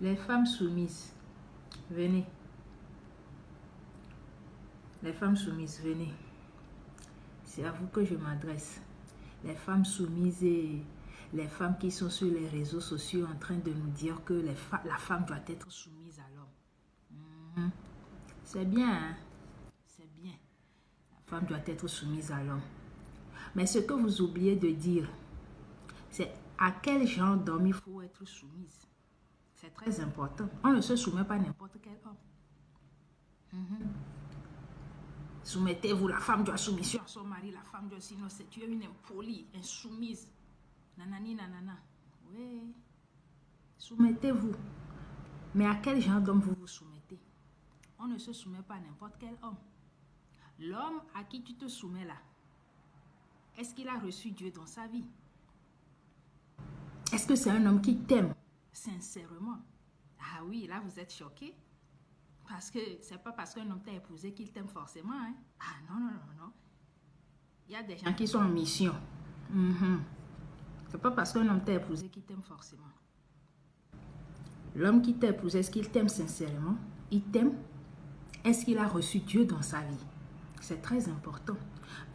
Les femmes soumises, venez. Les femmes soumises, venez. C'est à vous que je m'adresse. Les femmes soumises et les femmes qui sont sur les réseaux sociaux en train de nous dire que la femme doit être soumise à l'homme. C'est bien, hein? C'est bien. La femme doit être soumise à l'homme. Mais ce que vous oubliez de dire, c'est à quel genre d'homme il faut être soumise. C'est très important. On ne se soumet pas à n'importe quel homme. Soumettez-vous, la femme doit soumission à son mari, la femme doit sinon c'est tu es une impolie, insoumise. Nanani nanana. Oui. Soumettez-vous. Mais à quel genre d'homme vous vous soumettez? On ne se soumet pas à n'importe quel homme. L'homme à qui tu te soumets là, est-ce qu'il a reçu Dieu dans sa vie? Est-ce que c'est un homme qui t'aime sincèrement? Ah oui, là vous êtes choqués. Parce que c'est pas parce qu'un homme t'a épousé qu'il t'aime forcément. Hein? Ah non, non, non, non. Il y a des gens qui sont en mission. C'est pas parce qu'un homme t'a épousé qu'il t'aime forcément. L'homme qui t'a épousé, est-ce qu'il t'aime sincèrement? Il t'aime? Est-ce qu'il a reçu Dieu dans sa vie? C'est très important.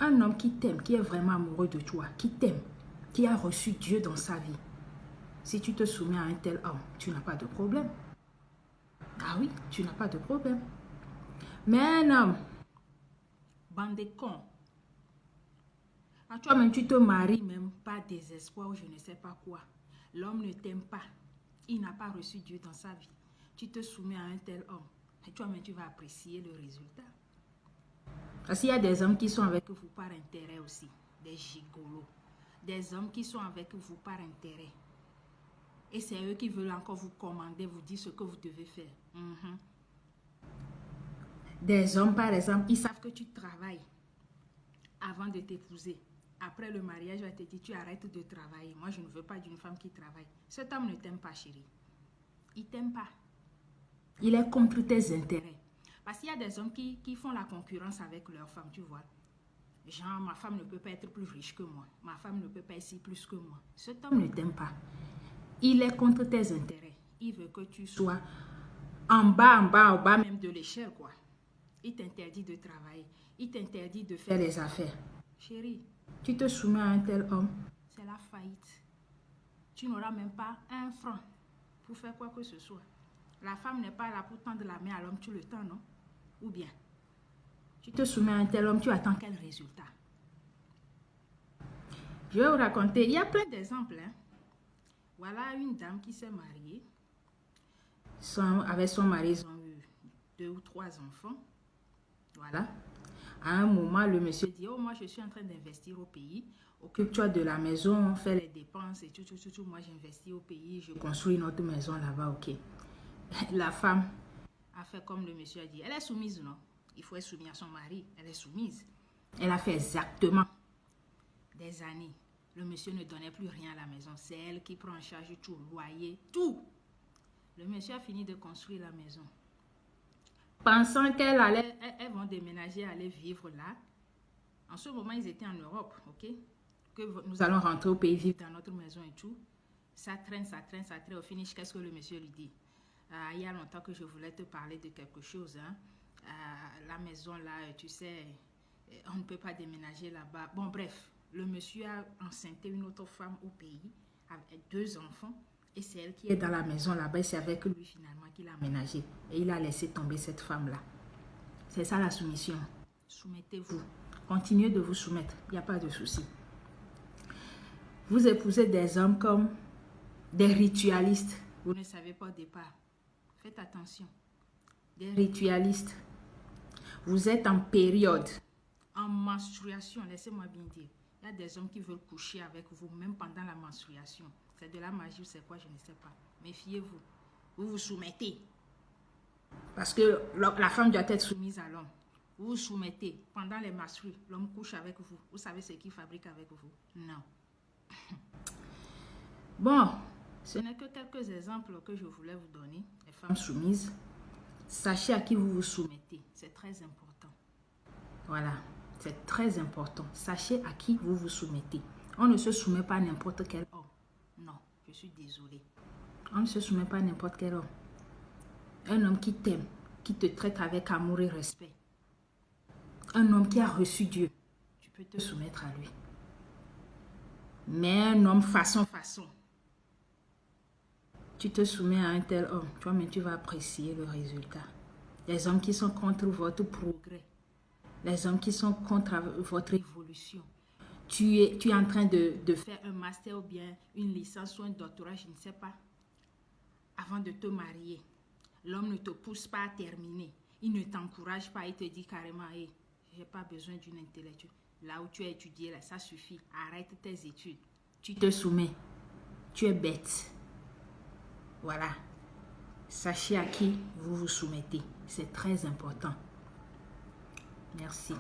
Un homme qui t'aime, qui est vraiment amoureux de toi, qui t'aime, qui a reçu Dieu dans sa vie. Si tu te soumets à un tel homme, tu n'as pas de problème. Ah oui, tu n'as pas de problème. Mais un homme, bande de cons, toi-même tu te maries même par désespoir ou je ne sais pas quoi. L'homme ne t'aime pas. Il n'a pas reçu Dieu dans sa vie. Tu te soumets à un tel homme. Et toi-même tu vas apprécier le résultat. Parce qu'il y a des hommes qui sont avec vous par intérêt aussi. Des gigolos. Des hommes qui sont avec vous par intérêt. Et c'est eux qui veulent encore vous commander, vous dire ce que vous devez faire. Des hommes, par exemple, ils savent que tu travailles avant de t'épouser. Après le mariage, il va te dire, tu arrêtes de travailler. Moi, je ne veux pas d'une femme qui travaille. Cet homme ne t'aime pas, chérie. Il ne t'aime pas. Il est contre tes intérêts. Parce qu'il y a des hommes qui font la concurrence avec leur femme, tu vois. Genre, ma femme ne peut pas être plus riche que moi. Ma femme ne peut pas être plus que moi. Cet homme ne t'aime pas. Il est contre tes intérêts. Il veut que tu sois en bas même de l'échelle, quoi. Il t'interdit de travailler. Il t'interdit de faire les affaires. Chérie, tu te soumets à un tel homme, c'est la faillite. Tu n'auras même pas un franc pour faire quoi que ce soit. La femme n'est pas là pour tendre la main à l'homme tout le temps, non? Ou bien, tu te soumets à un tel homme, tu attends quel résultat? Je vais vous raconter, il y a plein d'exemples, hein? Voilà une dame qui s'est mariée. Avec son mari, ils ont eu 2 ou 3 enfants. Voilà. À un moment, le monsieur dit, oh, moi, je suis en train d'investir au pays. Occupe-toi de la maison, fais les dépenses et tout. Moi, j'investis au pays, je construis une autre maison là-bas, ok. La femme a fait comme le monsieur a dit. Elle est soumise, non? Il faut être soumise à son mari. Elle est soumise. Elle a fait exactement des années. Le monsieur ne donnait plus rien à la maison. C'est elle qui prend en charge tout, loyer, tout. Le monsieur a fini de construire la maison. Pensant qu'elles vont déménager, aller vivre là. En ce moment, ils étaient en Europe, ok? Que nous allons rentrer au pays, vivre dans notre maison et tout. Ça traîne. Au finish, qu'est-ce que le monsieur lui dit? Il y a longtemps que je voulais te parler de quelque chose. Hein? La maison là, tu sais, on ne peut pas déménager là-bas. Bon, bref. Le monsieur a enceinté une autre femme au pays avec 2 enfants et c'est elle qui est dans la maison là-bas et c'est avec lui finalement qu'il a aménagé et il a laissé tomber cette femme-là. C'est ça la soumission. Soumettez-vous. Continuez de vous soumettre. Il n'y a pas de souci. Vous épousez des hommes comme des ritualistes. Vous ne savez pas au départ. Faites attention. Des ritualistes. Vous êtes en période, en menstruation, laissez-moi bien dire. Il y a des hommes qui veulent coucher avec vous, même pendant la menstruation. C'est de la magie ou c'est quoi, je ne sais pas. Méfiez-vous. Vous vous soumettez. Parce que la femme doit être soumise à l'homme. Vous vous soumettez. Pendant les menstrues, l'homme couche avec vous. Vous savez ce qu'il fabrique avec vous? Non. Bon, ce n'est que quelques exemples que je voulais vous donner. Les femmes soumises. Sachez à qui vous vous soumettez. C'est très important. Voilà. C'est très important. Sachez à qui vous vous soumettez. On ne se soumet pas à n'importe quel homme. Non, je Je suis désolée. On ne se soumet pas à n'importe quel homme. Un homme qui t'aime, qui te traite avec amour et respect. Un homme qui a reçu Dieu. Tu peux te soumettre à lui. Mais un homme façon. Tu te soumets à un tel homme, toi-même tu vas apprécier le résultat. Les hommes qui sont contre votre progrès. Les hommes qui sont contre votre évolution. Tu es en train de faire un master ou bien une licence ou un doctorat, je ne sais pas, avant de te marier. L'homme ne te pousse pas à terminer. Il ne t'encourage pas. Il te dit carrément, hey, je n'ai pas besoin d'une intellectuelle. Là où tu as étudié, là, ça suffit. Arrête tes études. Tu te soumets. Tu es bête. Voilà. Sachez à qui vous vous soumettez. C'est très important. Merci.